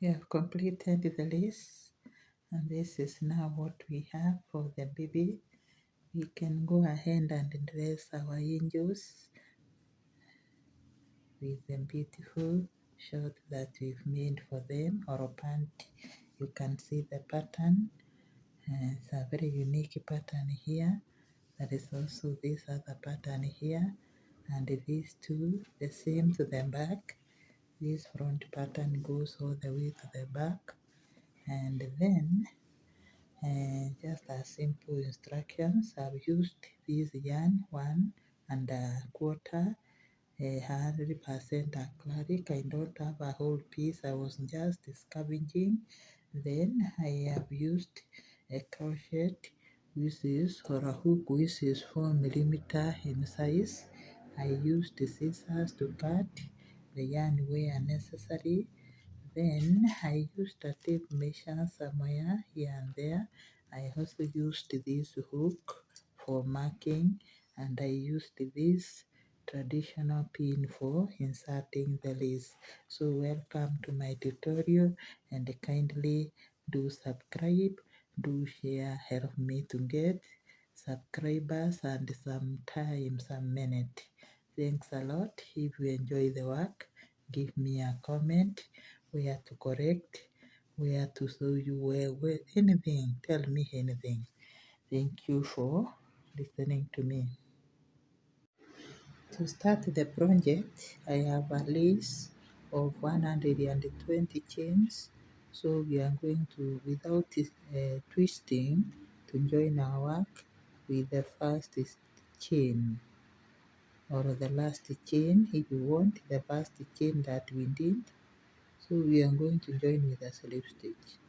We have completed the list, and this is now what we have for the baby. We can go ahead and dress our angels with the beautiful shirt that we've made for them, or a pant. You can see the pattern. It's a very unique pattern here. There is also this other pattern here, and these two the same to the back. This front pattern goes all the way to the back, and then just a simple instructions. I've used this yarn 1 1/4, 100% acrylic. I don't have a whole piece, I was just scavenging. Then I have used a crochet, which is or a hook, which is 4 mm in size. I used the scissors to cut the yarn where necessary. Then I used a tape measure somewhere here and there. I also used this hook for marking, and I used this traditional pin for inserting the lace. So welcome to my tutorial, and kindly do subscribe, do share, help me to get subscribers and some minute. Thanks a lot. If you enjoy the work, give me a comment where to correct, where to show you where anything. Tell me anything. Thank you for listening to me. To start the project, I have a list of 120 chains. So we are going to, without twisting, to join our work with the first chain, or the last chain if you want, the first chain that we did. So we are going to join with a slip stitch.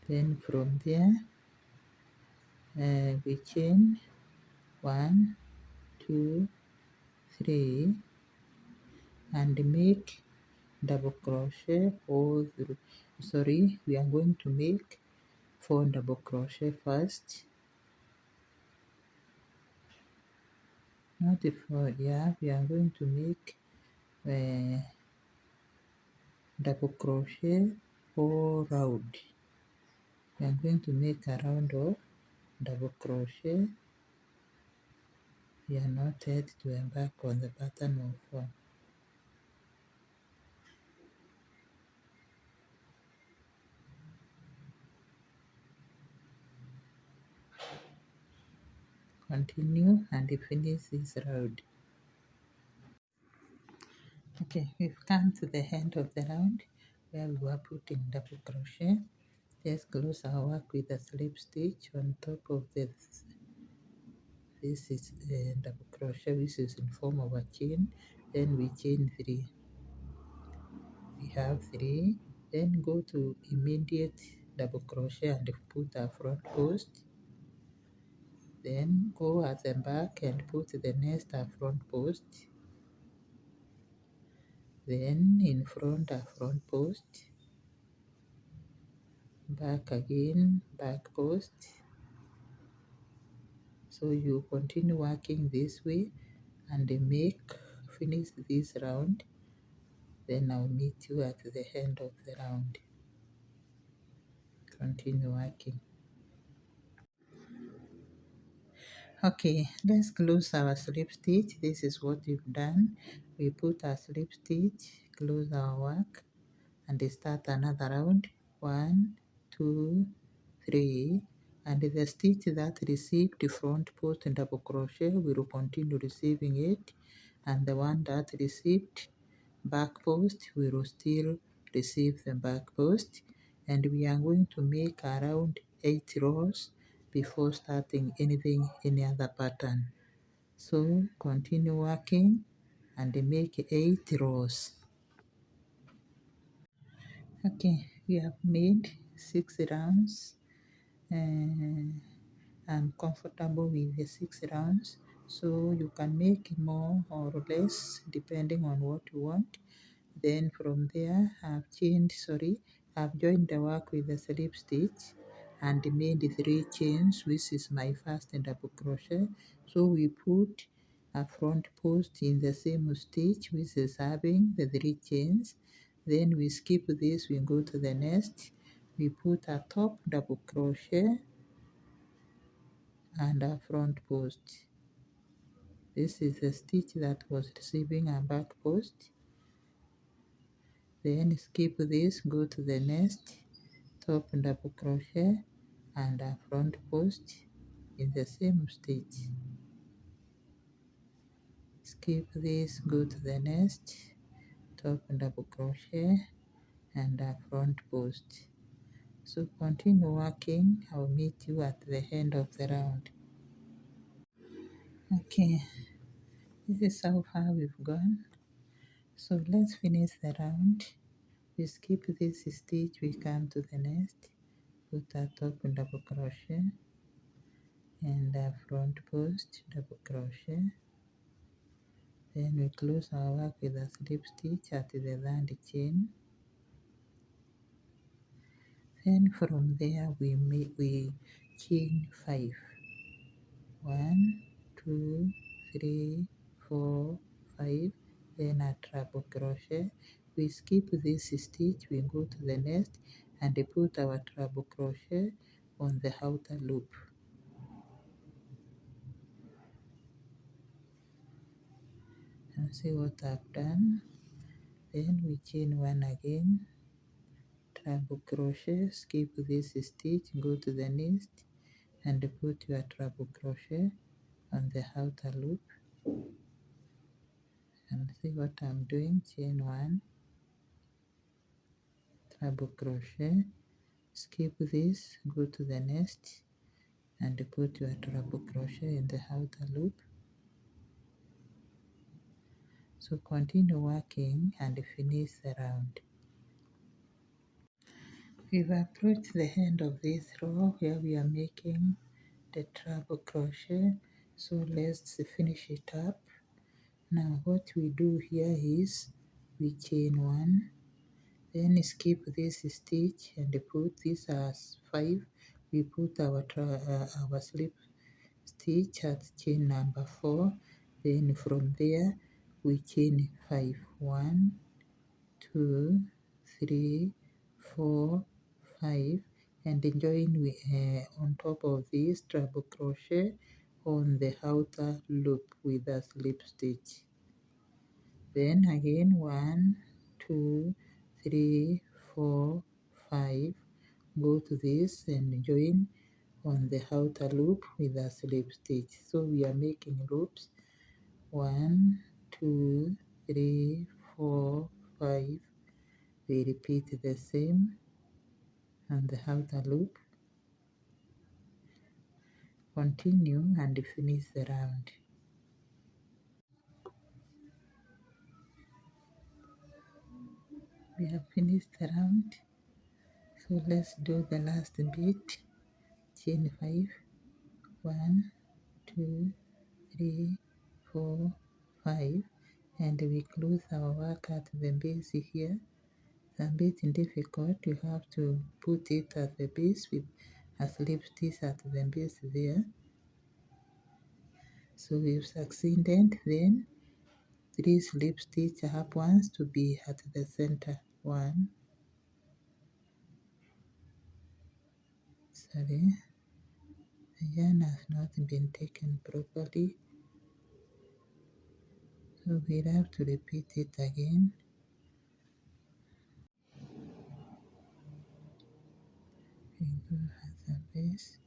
Then from there we chain 1 2 3 and make double crochet all through. Sorry, we are going to make 4 double crochet first. Not 4, yeah, we are going to make double crochet 4 round. We are going to make a round of double crochet. We are not yet to embark on the pattern of 4. Continue and finish this round. Okay, we've come to the end of the round where we were putting double crochet. Let's close our work with a slip stitch on top of this. This is double crochet, which is in form of a chain. Then we chain 3. We have 3. Then go to immediate double crochet and put a front post. Then go at the back and put the next front post. Then in front a front post. Back again, back post. So you continue working this way and finish this round. Then I'll meet you at the end of the round. Continue working. Okay, let's close our slip stitch. This is what we've done. We put a slip stitch, close our work, and start another round. 1 2 3, and the stitch that received the front post and double crochet will continue receiving it, and the one that received back post will still receive the back post, and we are going to make around 8 rows before starting any other pattern. So continue working and make 8 rows. Okay, we have made 6 rounds. I'm comfortable with the 6 rounds, so you can make more or less depending on what you want. Then from there I've joined the work with the slip stitch, and made 3 chains, which is my first double crochet. So we put a front post in the same stitch, which is having the 3 chains. Then we skip this, we go to the next, we put a top double crochet and a front post. This is the stitch that was receiving a back post. Then skip this, go to the next, top double crochet and a front post in the same stitch. Skip this, go to the next, top double crochet and a front post. So continue working. I'll meet you at the end of the round. Okay, this is how far we've gone. So let's finish the round. We skip this stitch, we come to the next, put a top double crochet and a front post double crochet. Then we close our work with a slip stitch at the third chain. Then from there we chain 5. 1, 2, 3, 4, 5. Then a treble crochet. We skip this stitch, we go to the next and put our treble crochet on the outer loop. And see what I've done. Then we chain 1 again, treble crochet, skip this stitch, go to the next and put your treble crochet on the outer loop. And see what I'm doing. Chain 1, treble crochet, skip this, go to the next and put your treble crochet in the outer loop. So continue working and finish the round. We've approached the end of this row where we are making the treble crochet. So let's finish it up. Now what we do here is we chain 1, then skip this stitch and put this as 5. We put our slip stitch at chain number 4. Then from there we chain 5. 1, 2, 3, 4, 5, and join on top of this treble crochet on the outer loop with a slip stitch. Then again 1, 2, 3, 4, 5. Go to this and join on the outer loop with a slip stitch. So we are making loops 1, 2, 3, 4, 5. We repeat the same on the outer loop. Continue and finish the round. We have finished the round. So let's do the last bit. Chain 5. 1, 2, 3, 4, 5, and we close our work at the base here. It's a bit difficult, you have to put it at the base with a slip stitch at the base there. So we've succeeded. Then 3 slip stitch up ones to be at the center. 1, sorry, the yarn has not been taken properly, so we'll have to repeat it again. We go at the base,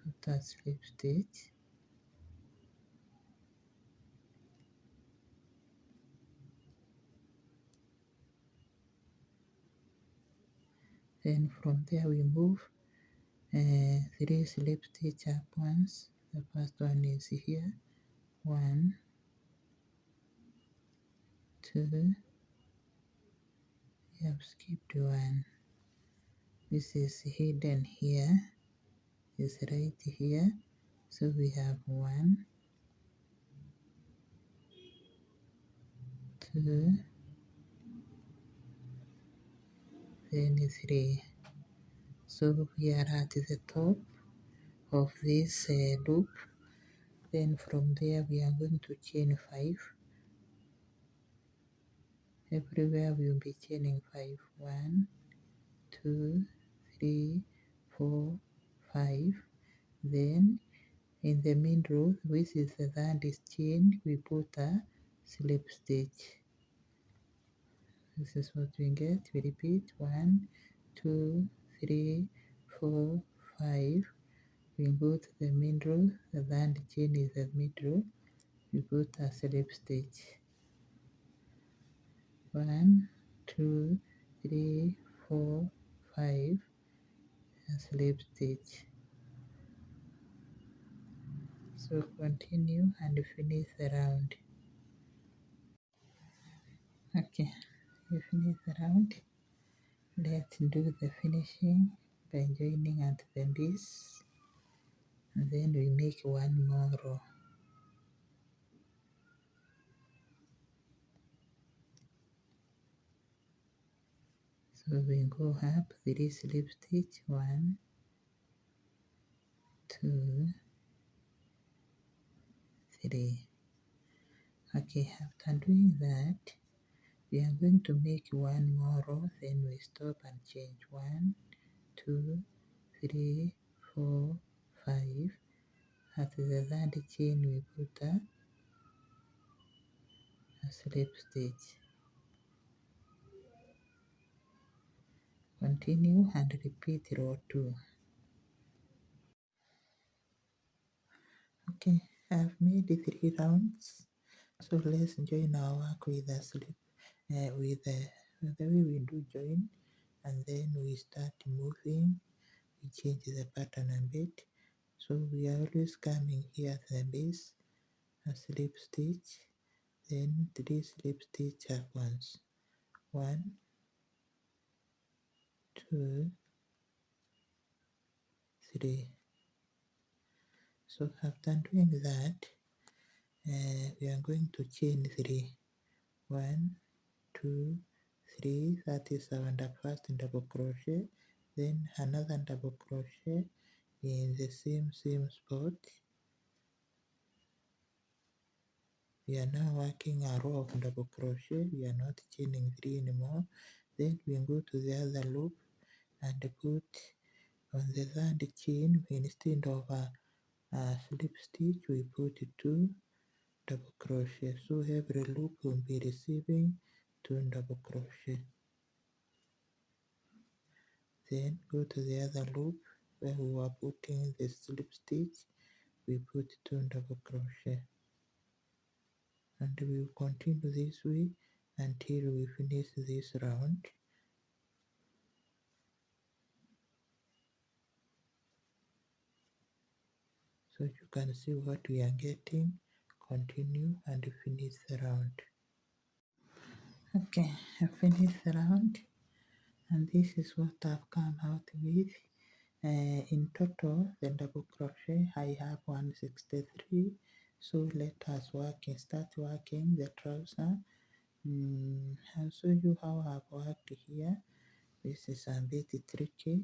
put a slip stitch, then from there we move 3 slip stitch up ones. The first one is here, 1, 2, we have skipped 1. This is hidden here, is right here, so we have 1, 2, then 3. So we are at the top of this loop. Then from there we are going to chain 5. Everywhere we will be chaining 5. 1, 2, 3, 4, 5. Then in the middle, which is the third chain, we put a slip stitch. This is what we get. We repeat 1, 2, 3, 4, 5. We go to the middle, the third chain is the middle. We put a slip stitch. 1, 2, 3, 4, 5, and slip stitch. So continue and finish the round. Okay, we finish the round. Let's do the finishing by joining at the base, and then we make one more row. So we go up 3 slip stitch, 1, 2, 3. Okay, after doing that, we are going to make one more row, then we stop and change. 1, 2, 3, 4, 5. At the third chain we put a slip stitch. Continue and repeat row 2. Okay, I've made 3 rounds. So let's join our work with the slip, with the way we do join, and then we start moving. We change the pattern a bit. So we are always coming here at the base, a slip stitch, then 3 slip stitch at once. 1, 2, 3. So after doing that, we are going to chain 3. 1, 2, 3. That is our first double crochet. Then another double crochet in the same spot. We are now working a row of double crochet. We are not chaining 3 anymore. Then we go to the other loop and put on the third chain, instead of a slip stitch, we put 2 double crochet. So every loop will be receiving 2 double crochet. Then go to the other loop where we were putting the slip stitch. We put 2 double crochet, and we will continue this way until we finish this round. So you can see what we are getting. Continue and finish the round. Okay, I finished the round, and this is what I've come out with. In total, the double crochet I have 163. So let us start working the trouser. I'll show you how I've worked here. This is a bit tricky.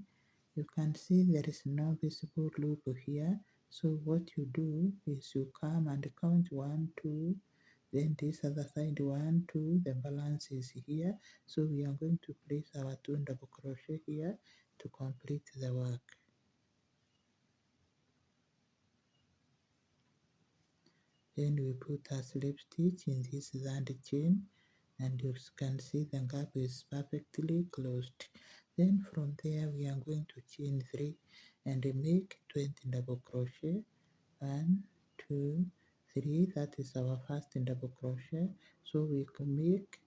You can see there is no visible loop here. So what you do is you come and count 1, 2, then this other side 1, 2, the balance is here. So we are going to place our 2 double crochet here to complete the work. Then we put a slip stitch in this third chain, and you can see the gap is perfectly closed. Then from there we are going to chain 3 and make 20 double crochet. 1, 2, 3. That is our first double crochet. So we can make,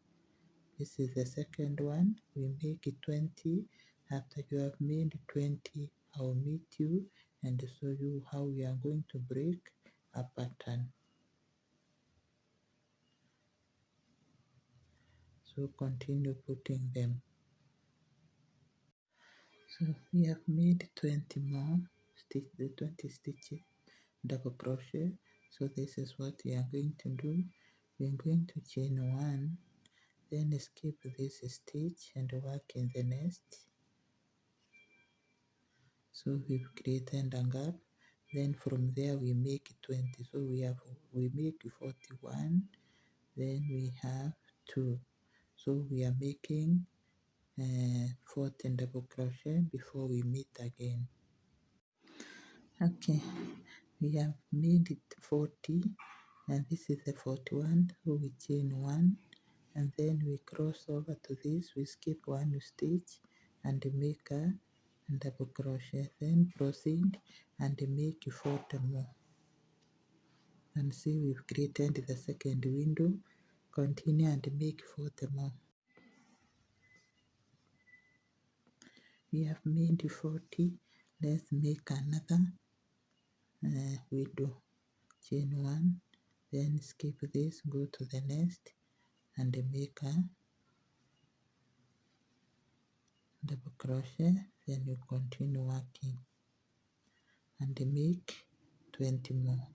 this is the second one, we make 20. After you have made 20, I'll meet you and show you how we are going to break a pattern. So continue putting them. So we have made 20 more stitch, the 20 stitches double crochet. So this is what we are going to do. We are going to chain 1, then skip this stitch and work in the next. So we've created a gap. Then from there we make 20. So we make 41. Then we have 2. So we are making 14 double crochet before we meet again. Okay, we have made it 40, and this is the 41. So we chain 1, and then we cross over to this. We skip 1 stitch and make a double crochet, then proceed and make 40 more. And see, we've created the second window. Continue and make 40 more. We have made 40. Let's make another window. Chain 1, then skip this, go to the next and make a double crochet. Then you continue working and make 20 more.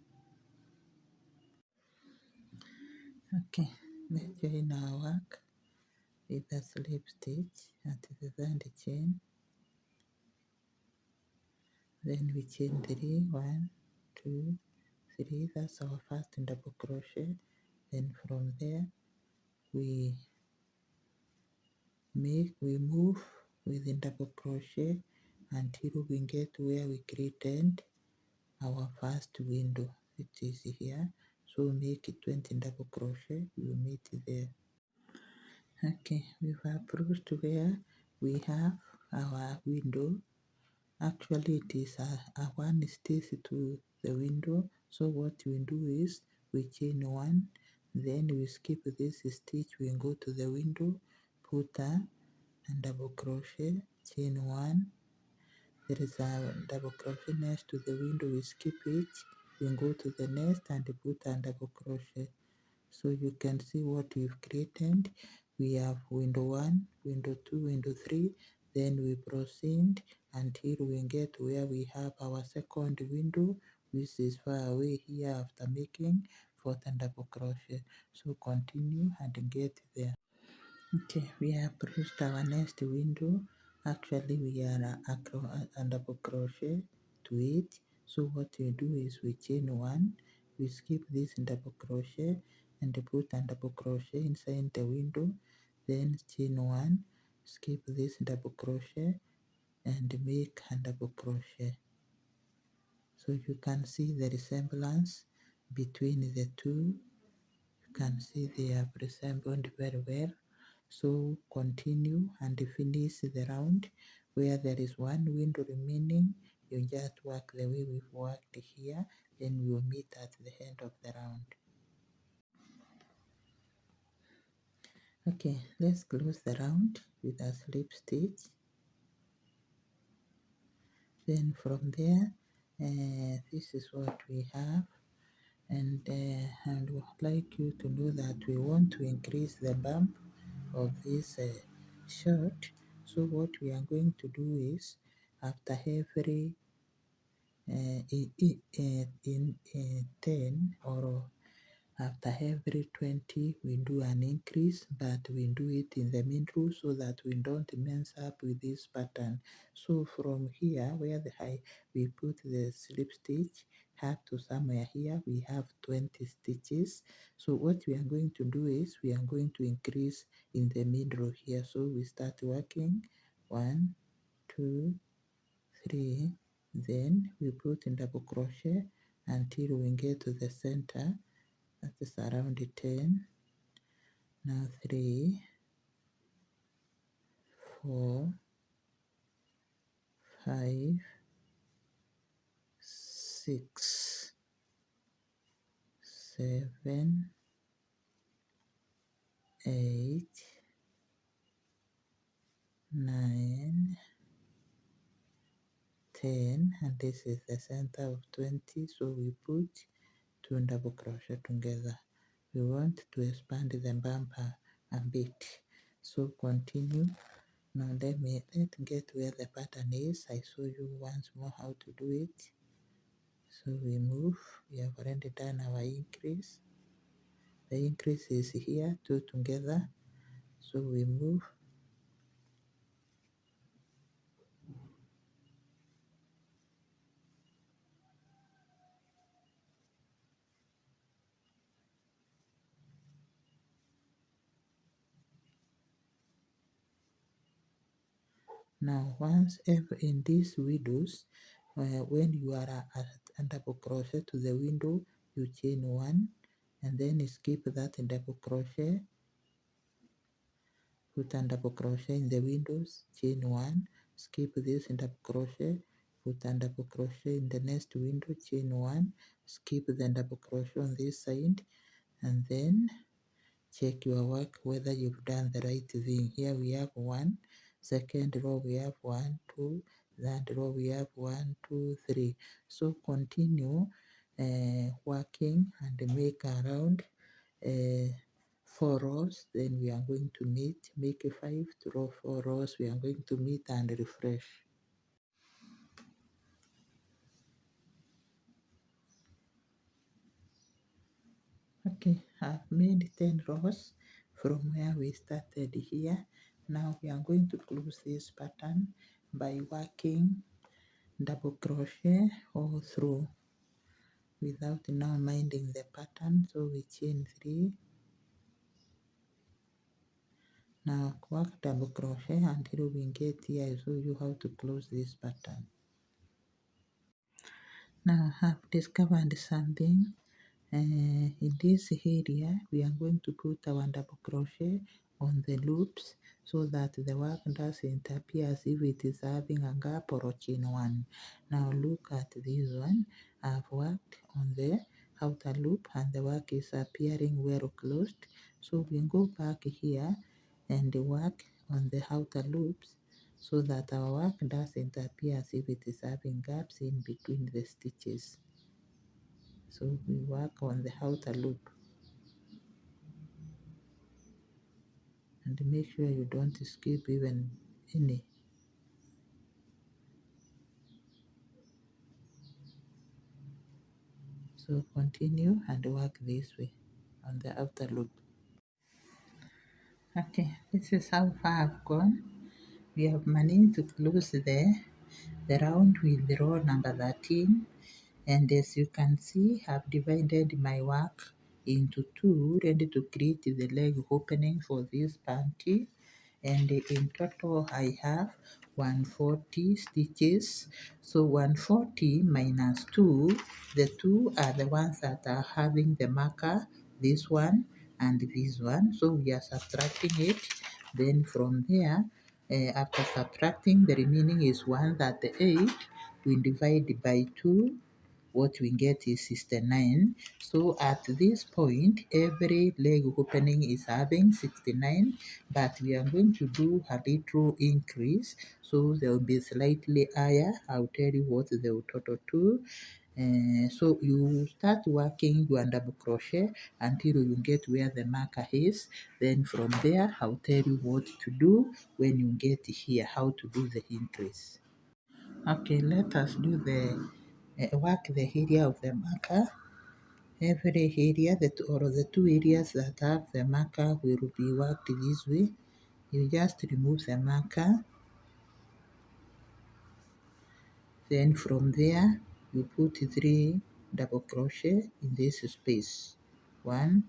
Okay, let's join our work with a slip stitch at the third chain. Then we chain 3, 1, 2, 3. That's our first double crochet. Then from there we move with the double crochet until we get where we created our first window, which is here. So make 20 double crochet, you meet there. Okay, we've approached where we have our window. Actually it is a 1 stitch to the window. So what we do is we chain 1, then we skip this stitch, we go to the window, put a double crochet, chain 1. There is a double crochet next to the window, we skip it, we go to the next and put a double crochet. So you can see what we've created. We have window 1, window 2, window 3, then we proceed until we get where we have our second window, which is far away here after making 14 double crochet. So continue and get there. Okay, we have approached our next window. Actually we are a double crochet to it. So what we do is we chain 1, we skip this double crochet and put a double crochet inside the window, then chain 1, skip this double crochet and make a double crochet. So you can see the resemblance between the two. You can see they have resembled very well. So continue and finish the round. Where there is 1 window remaining, you just work the way we've worked here, then we will meet at the end of the round. Okay, let's close the round with a slip stitch. Then from there, this is what we have, and I would like you to know that we want to increase the bump of this shirt. So what we are going to do is, after every in 10 or after every 20 we do an increase, but we do it in the middle so that we don't mess up with this pattern. So from here where we put the slip stitch up to somewhere here we have 20 stitches. So what we are going to do is we are going to increase in the middle here. So we start working 1, 2, 3, then we put in double crochet until we get to the center. That is around 10. Now 3, 4, 5, 6, 7, 8, 9, 10, and this is the center of 20. So we put 2 double crochet together. We want to expand the bumper a bit. So continue. Now let's get where the pattern is. I show you once more how to do it. So we move. We have already done our increase. The increase is here, 2 together. So we move. Now once ever in these windows, when you are at double crochet to the window, you chain one and then skip that double crochet, put a double crochet in the windows, chain one, skip this double crochet, put a double crochet in the next window, chain one, skip the double crochet on this side, and then check your work whether you've done the right thing. Here we have one, second row we have one, two, third row we have one, two, three. So continue working and make around uh, 4 rows. Then we are going to meet, make 4 rows. We are going to meet and refresh. Okay, I've made 10 rows from where we started here. Now we are going to close this pattern by working double crochet all through without now minding the pattern. So we chain 3. Now work double crochet until we get here. I show you how to close this pattern. Now I have discovered something. In this area, we are going to put our double crochet on the loops so that the work doesn't appear as if it is having a gap or a chain one. Now look at this one. I've worked on the outer loop and the work is appearing well closed. So we go back here and work on the outer loops so that our work doesn't appear as if it is having gaps in between the stitches. So we work on the outer loop and make sure you don't skip even any. So continue and work this way on the outer loop. Okay, this is how far I've gone. We have managed to close the round with the row number 13, and as you can see, I've divided my work into two, ready to create the leg opening for this panty. And in total I have 140 stitches. So 140 minus 2, the 2 are the ones that are having the marker, this one and this one. So we are subtracting it. Then from there, after subtracting, the remaining is 138. We divide by 2, what we get is 69. So at this point, every leg opening is having 69, but we are going to do a little increase. So they will be slightly higher. I'll tell you what they will total to. So you start working your double crochet until you get where the marker is. Then from there, I'll tell you what to do when you get here, how to do the increase. Okay, let us do the work the area of the marker. Every area or the two areas that have the marker will be worked this way. You just remove the marker. Then from there, you put 3 double crochet in this space. 1,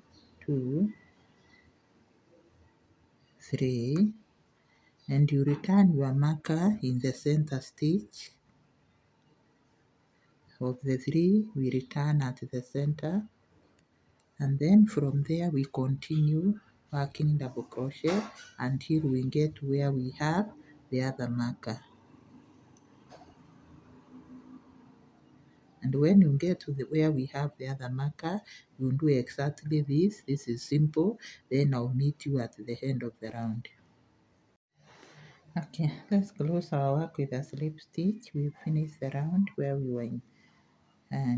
2, 3, and you return your marker in the center stitch. Of the 3, we return at the center, and then from there we continue working double crochet until we get where we have the other marker. And when you get to where we have the other marker, you do exactly this. This is simple. Then I'll meet you at the end of the round. Okay, let's close our work with a slip stitch. We finished the round where we were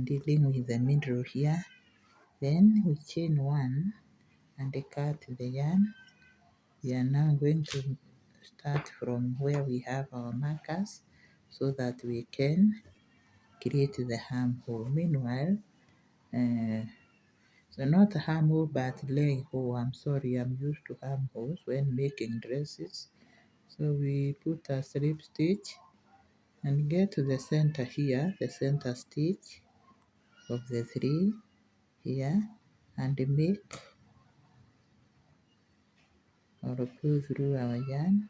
dealing with the middle here. Then we chain 1 and cut the yarn. We are now going to start from where we have our markers so that we can create the armhole. Meanwhile, so not armhole but leg hole. I'm sorry, I'm used to armholes when making dresses. So we put a slip stitch and get to the center here, the center stitch of the 3 here, and make or pull through our yarn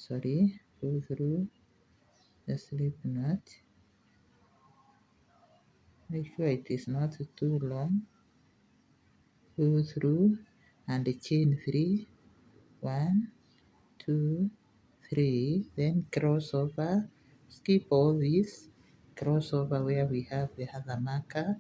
pull through the slip knot. Make sure it is not too long. Pull through and chain 3, 1, 2, 3, then cross over. Skip all this, cross over where we have the other marker.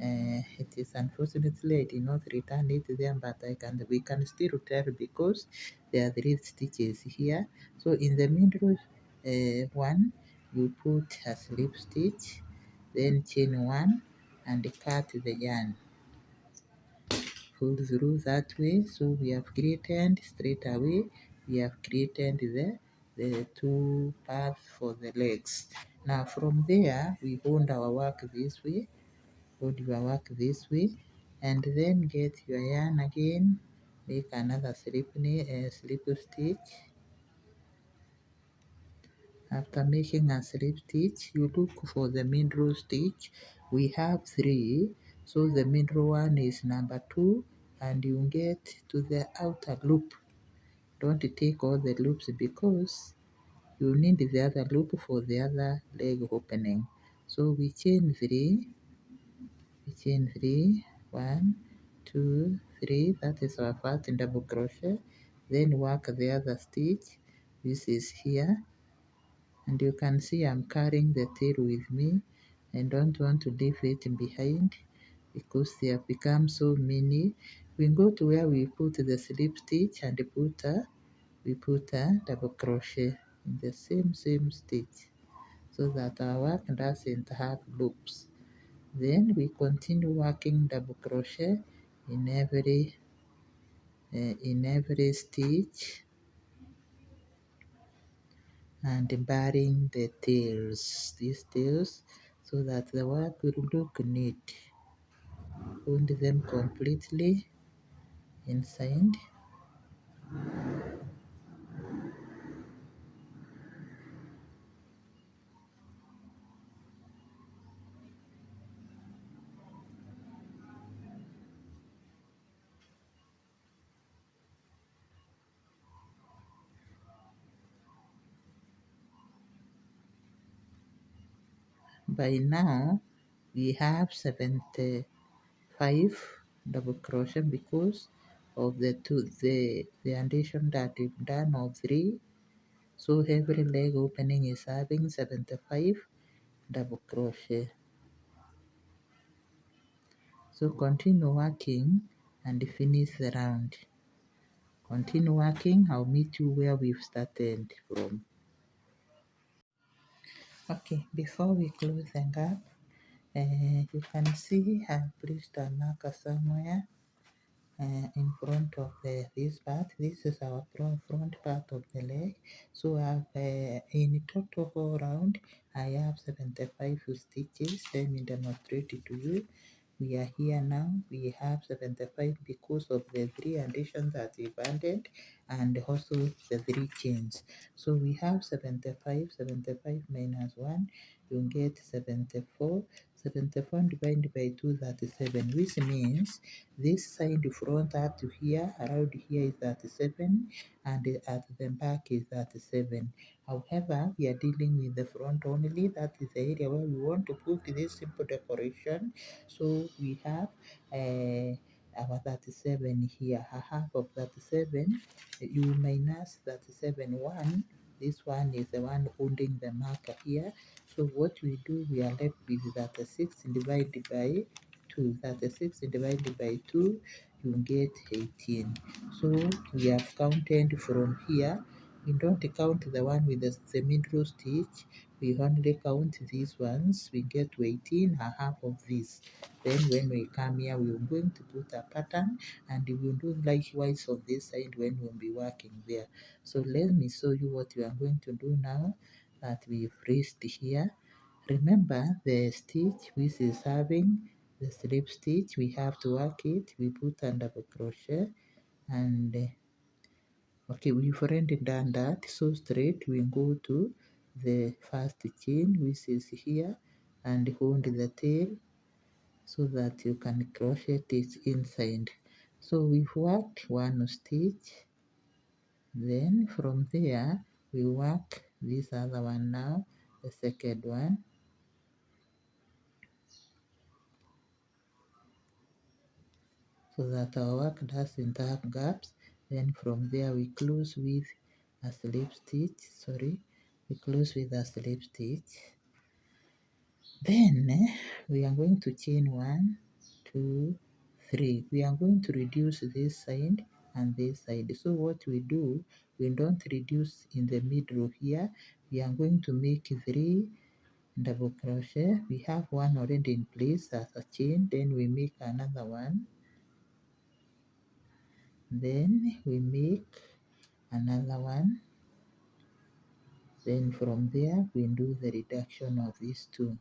It is unfortunately I did not return it there, but we can still tell because there are 3 stitches here. So in the middle one, you put a slip stitch, then chain 1 and cut the yarn. Pull through that way. So we have created straight away. We have created the 2 paths for the legs. Now from there, we hold our work this way. Hold your work this way, and then get your yarn again. Make another slip stitch. After making a slip stitch, you look for the middle stitch. We have 3, so the middle one is number 2, and you get to the outer loop. Don't take all the loops because you need the other loop for the other leg opening. So we chain 3, 1, 2, 3. That is our first double crochet. Then work the other stitch. This is here, and you can see I'm carrying the tail with me. I don't want to leave it behind because they have become so many. We go to where we put the slip stitch and we put a double crochet in the same stitch so that our work doesn't have loops. Then we continue working double crochet in every stitch and barring the tails, these tails, so that the work will look neat. Fold them completely inside. By now we have 75 double crochet because of the addition that we've done of 3. So every leg opening is having 75 double crochet. So continue working and finish the round. Continue working, I'll meet you where we've started from. Okay, before we close the gap, you can see I've placed a marker somewhere in front of this part. This is our front part of the leg. So I've in total all round I have 75 stitches. Let me demonstrate it to you. We are here now. We have 75 because of the 3 additions that we've added and also the 3 chains. So we have 75. 75 minus 1, you get 74. 74 divided by 2, 37, which means this side front up to here, around here is 37, and at the back is 37. However, we are dealing with the front only. That is the area where we want to put this simple decoration. So we have our 37 here, a half of 37. You minus 37, 1. This one is the one holding the marker here. So what we do, we are left with 36 divided by 2. 36 divided by 2, you get 18. So we have counted from here. We don't count the one with the middle stitch. We only count these ones. We get to 18, a half of this. Then when we come here, we are going to put a pattern and we will do likewise on this side when we'll be working there. So let me show you what we are going to do now that we've raised here. Remember the stitch which is having the slip stitch, we have to work it. We put a double crochet and okay, we've already done that. So straight we go to the first chain which is here and hold the tail so that you can crochet it inside. So we've worked 1 stitch, then from there we work this other one now, the second one. So that our work doesn't have gaps. Then from there we close with a slip stitch. We close with a slip stitch. Then we are going to chain 1, 2, 3. We are going to reduce this side and this side. So what we do, we don't reduce in the middle here. We are going to make 3 double crochet. We have one already in place as a chain. Then we make another one. Then we make another one. Then from there we do the reduction of these two.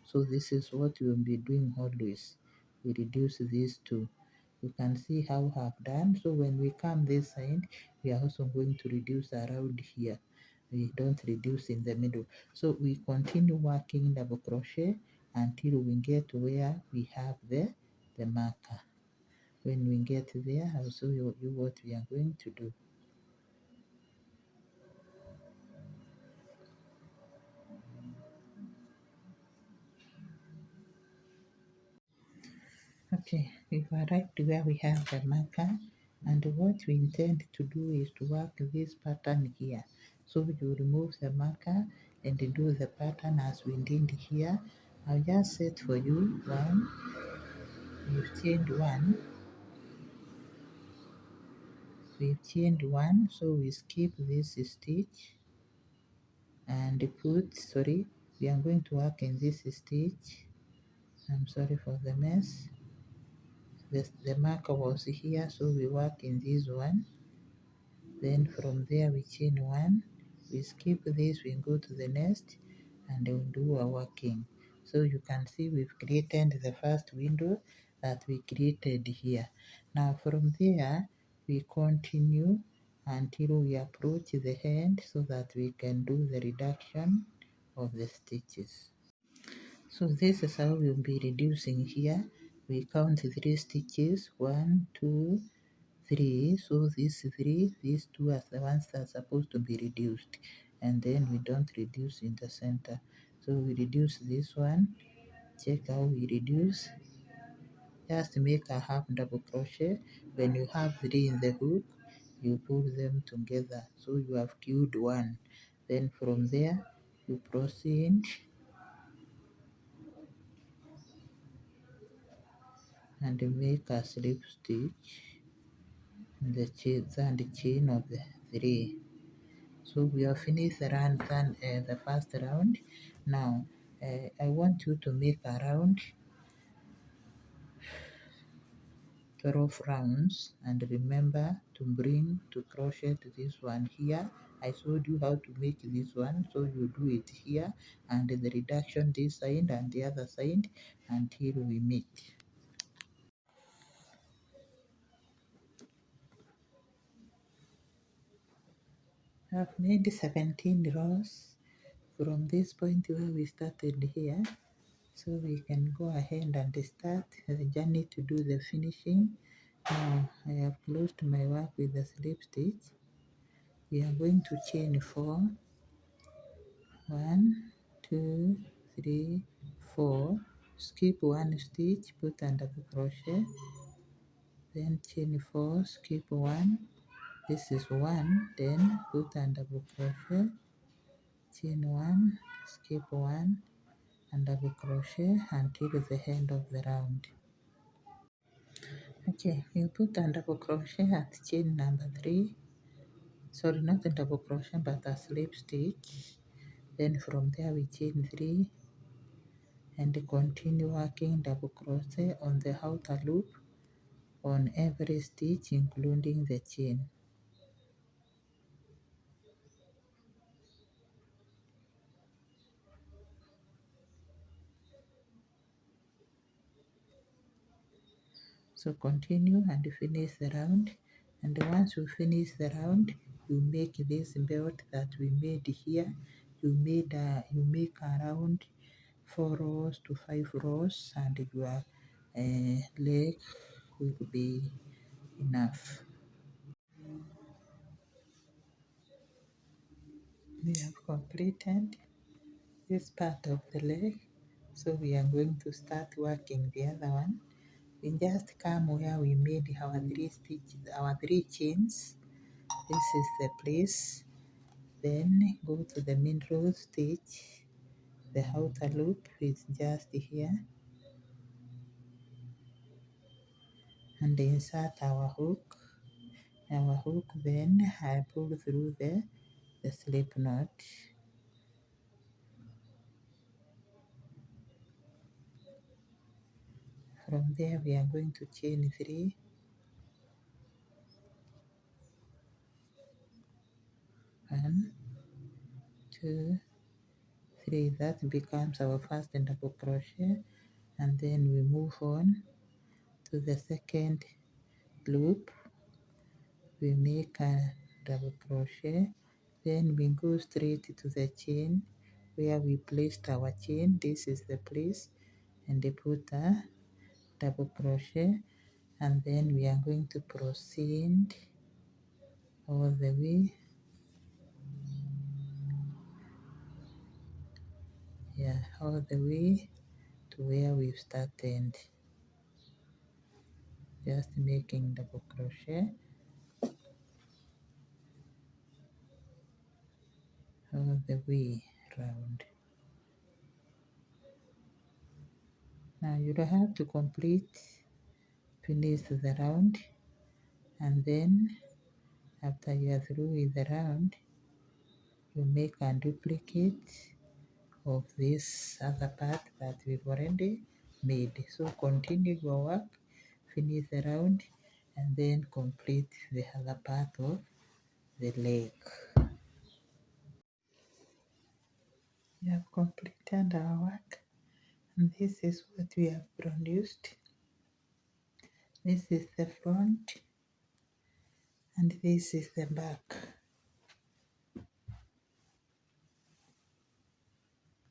So this is what we will be doing always. We reduce these two. You can see how I've done. So when we come this side, we are also going to reduce around here. We don't reduce in the middle. So we continue working double crochet until we get where we have the marker. When we get there, I'll show you what we are going to do. Okay, we've arrived where we have the marker, and what we intend to do is to work this pattern here. So you remove the marker and do the pattern as we did here. I'll just set for you one. We've chained one, so we skip this stitch and we are going to work in this stitch. I'm sorry for the mess. The marker was here, so we work in this one. Then from there we chain 1, we skip this, we go to the next, and we do our working. So you can see we've created the first window that we created here. Now from there we continue until we approach the end so that we can do the reduction of the stitches. So this is how we'll be reducing here. We count 3 stitches, 1, 2, 3. So these 2 are the ones that are supposed to be reduced, and then we don't reduce in the center. So we reduce this one. Check how we reduce. Just make a half double crochet. When you have 3 in the hook, you pull them together. So you have queued 1. Then from there you proceed and make a slip stitch in the chain of the 3. So we have finished the first round. Now I want you to make around 12 rounds, and remember to crochet this one here. I showed you how to make this one, so you do it here and the reduction this side and the other side until we meet. I've made 17 rows from this point where we started here, so we can go ahead and start the journey to do the finishing. Now I have closed my work with the slip stitch. We are going to chain 4. 1, 2, 3, 4. Skip 1 stitch, put a double crochet, then chain 4, skip 1. This is 1, then put a double crochet, chain 1, skip 1, and double crochet until the end of the round. Okay, you put a double crochet at chain number 3. Sorry, not a double crochet but a slip stitch. Then from there we chain 3 and continue working double crochet on the outer loop on every stitch including the chain. So continue and finish the round, and once you finish the round you make this belt that we made here. You make around 4 rows to 5 rows, and your leg will be enough. completed this part of the leg, so we are going to start working the other one. We just come where we made our three chains. This is the place. Then go to the middle stitch. The outer loop is just here, and insert our hook. Then I pull through the slip knot. From there we are going to chain 3. 1, 2, 3. That becomes our first double crochet, and then we move on to the second loop. We make a double crochet, then we go straight to the chain where we placed our chain. This is the place, and they put a double crochet, and then we are going to proceed all the way, all the way to where we've started, just making double crochet all the way round. Now you don't have to finish the round, and then after you are through with the round, you make a duplicate of this other part that we've already made. So continue your work, finish the round, and then complete the other part of the leg. We have completed our work, and this is what we have produced. This is the front, and this is the back.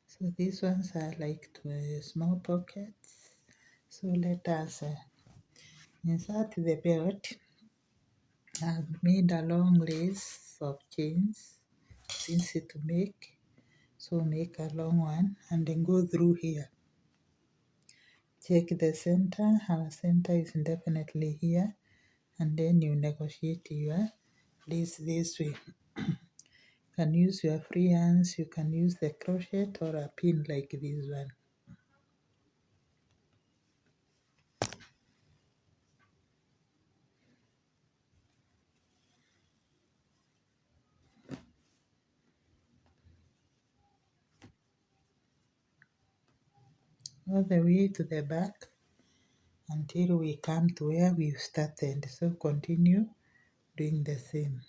So these ones are like small pockets. So let us insert the belt. I've made a long lace of chains, easy to make. So make a long one and then go through here. Check the center. Our center is definitely here, and then you negotiate your lace this way. You can use your free hands, you can use the crochet or a pin like this one. All the way to the back until we come to where we started. So continue doing the same.